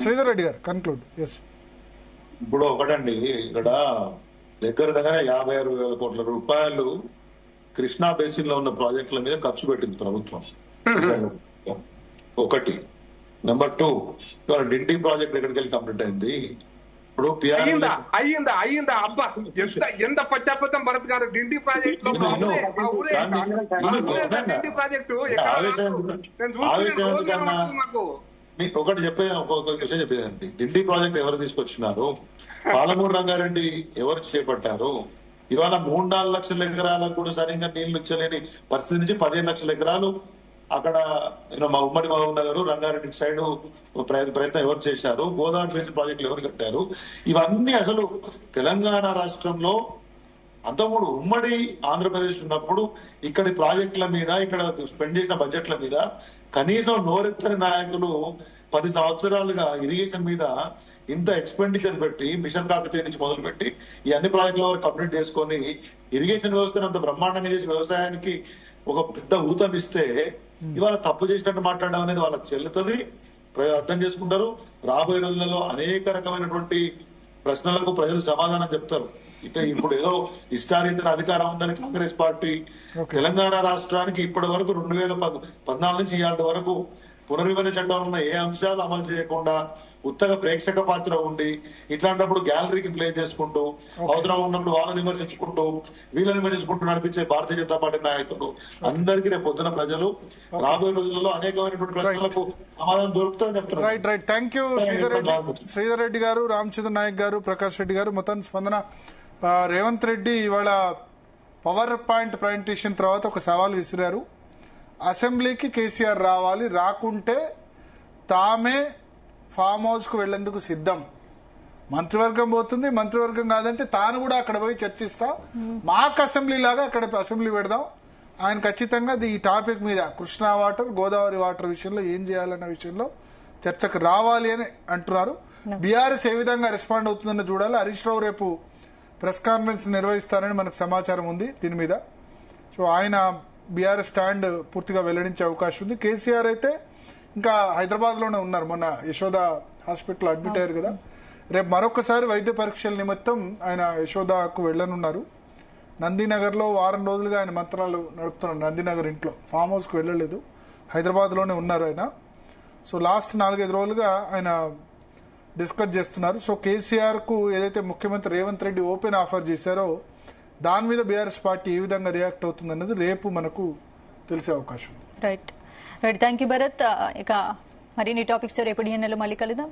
శ్రీధర్ రెడ్డి గారు conclude. Yes, ఇప్పుడు ఒకటండి, ఇక్కడ దగ్గర 56,000 కోట్ల రూపాయలు కృష్ణా బేసిన్ లో ఉన్న ప్రాజెక్టుల మీద ఖర్చు పెట్టింది ప్రభుత్వం. ఒకటి. నెంబర్ 2, ఇవాళ డిండి ప్రాజెక్ట్ ఎక్కడికి వెళ్ళి కంప్లీట్ అయింది. ఇప్పుడు అయ్యిందా అబ్బా, ఎంత పశ్చాత్తాపం భరత్ గారు. డిండి ప్రాజెక్ట్ లో డిండి ప్రాజెక్టు ఒకటి చెప్పేది, ఒక్కొక్క విషయం చెప్పేదండి. డిండి ప్రాజెక్ట్ ఎవరు తీసుకొచ్చినారు, పాలమూరు రంగారెడ్డి ఎవరు చేపట్టారు, ఇవాళ 3-4 లక్షల ఎకరాలకు కూడా సరిగ్గా నీళ్లు ఇచ్చలేని పరిస్థితి నుంచి 15 లక్షల ఎకరాలు అక్కడ మా ఉమ్మడి మహబూబ్ నగర్ రంగారెడ్డి సైడ్ ప్రయత్నం ఎవరు చేశారు, గోదావరి బేసిన్ ప్రాజెక్టులు ఎవరు కట్టారు, ఇవన్నీ అసలు తెలంగాణ రాష్ట్రంలో అంతకుముందు ఉమ్మడి ఆంధ్రప్రదేశ్ ఉన్నప్పుడు ఇక్కడి ప్రాజెక్టుల మీద, ఇక్కడ స్పెండ్ చేసిన బడ్జెట్ల మీద కనీసం నోరెత్తని నాయకులు 10 సంవత్సరాలుగా ఇరిగేషన్ మీద ఇంత ఎక్స్పెండిచర్ పెట్టి, మిషన్ కాకతీయ నుంచి మొదలుపెట్టి ఈ అన్ని ప్రాజెక్టుల వరకు కంప్లీట్ చేసుకొని ఇరిగేషన్ వ్యవస్థను అంత బ్రహ్మాండంగా చేసి వ్యవసాయానికి ఒక పెద్ద ఊతమిస్తే ఇవాళ తప్పు చేసినట్టు మాట్లాడడం అనేది వాళ్ళకి చెల్లుతుంది, ప్రజలు అర్థం చేసుకుంటారు. రాబోయే రోజులలో అనేక రకమైనటువంటి ప్రశ్నలకు ప్రజలు సమాధానం చెప్తారు. ఇప్పుడు ఏదో ఇష్టారీతన అధికారం ఉందని కాంగ్రెస్ పార్టీ తెలంగాణ రాష్ట్రానికి ఇప్పటి వరకు 2014 నుంచి ఇవాళ వరకు పునర్విభజన చట్టంలో ఉన్న ఏ అంశాలు అమలు చేయకుండా ఉత్తగా ప్రేక్షక పాత్ర ఉండి, ఇట్లాంటప్పుడు గ్యాలరీకి ప్లే చేసుకుంటూ, అవసరం ఉన్నప్పుడు వాళ్ళని విమర్శించుకుంటూ వీళ్ళని విమర్శించుకుంటూ నడిపించే భారతీయ జనతా పార్టీ నాయకులు అందరికీ రేపు పొద్దున ప్రజలు రాబోయే రోజులలో అనేకమైనటువంటి ప్రశ్నలకు సమాధానం దొరుకుతుందని చెప్తున్నారు. Right right thank you Sridhar Reddy గారు, రామచంద్ర నాయక్ గారు, ప్రకాష్ రెడ్డి గారు. మొత్తం స్పందన. రేవంత్ రెడ్డి ఇవాళ పవర్ పాయింట్ ప్రజెంటేషన్ తర్వాత ఒక సవాల్ విసిరారు. అసెంబ్లీకి కేసీఆర్ రావాలి, రాకుంటే తామే ఫామ్ హౌస్ కు వెళ్లేందుకు సిద్ధం. మంత్రివర్గం పోతుంది, మంత్రివర్గం కాదంటే తాను కూడా అక్కడ పోయి చర్చిస్తా, మాకు అసెంబ్లీ లాగా అక్కడ అసెంబ్లీ పెడదాం. ఆయన ఖచ్చితంగా ఈ టాపిక్ మీద కృష్ణా వాటర్, గోదావరి వాటర్ విషయంలో ఏం చేయాలన్న విషయంలో చర్చకు రావాలి అని అంటున్నారు. బీఆర్ఎస్ ఏ విధంగా రెస్పాండ్ అవుతుందని చూడాలి. హరీష్ రావు రేపు ప్రెస్ కాన్ఫరెన్స్ నిర్వహిస్తారని మనకు సమాచారం ఉంది దీని మీద. సో ఆయన బీఆర్ఎస్ స్టాండ్ పూర్తిగా వెల్లడించే అవకాశం ఉంది. కేసీఆర్ అయితే ఇంకా హైదరాబాద్ లోనే ఉన్నారు, మొన్న యశోద హాస్పిటల్ అడ్మిట్ అయ్యారు కదా. రేపు మరొకసారి వైద్య పరీక్షల నిమిత్తం ఆయన యశోదకు వెళ్లనున్నారు. నందినగర్ లో వారం రోజులుగా ఆయన మంత్రాలు నడుపుతున్నారు. నందినగర్ ఇంట్లో ఫామ్ హౌస్ కు వెళ్లలేదు, హైదరాబాద్ లోనే ఉన్నారు ఆయన. సో లాస్ట్ 4-5 రోజులుగా ఆయన డిస్కస్ చేస్తున్నారు. సో కేసీఆర్ కు ఏదైతే ముఖ్యమంత్రి రేవంత్ రెడ్డి ఓపెన్ ఆఫర్ చేశారో దాని మీద బీఆర్ఎస్ పార్టీ ఏ విధంగా రియాక్ట్ అవుతుంది అన్నది రేపు మనకు తెలిసే అవకాశం ఉంది. Right right thank you Bharat. ఇక మరిన్ని టాపిక్స్ రేపు డిఎన్ఏలో మళ్ళీ కలుద్దాం.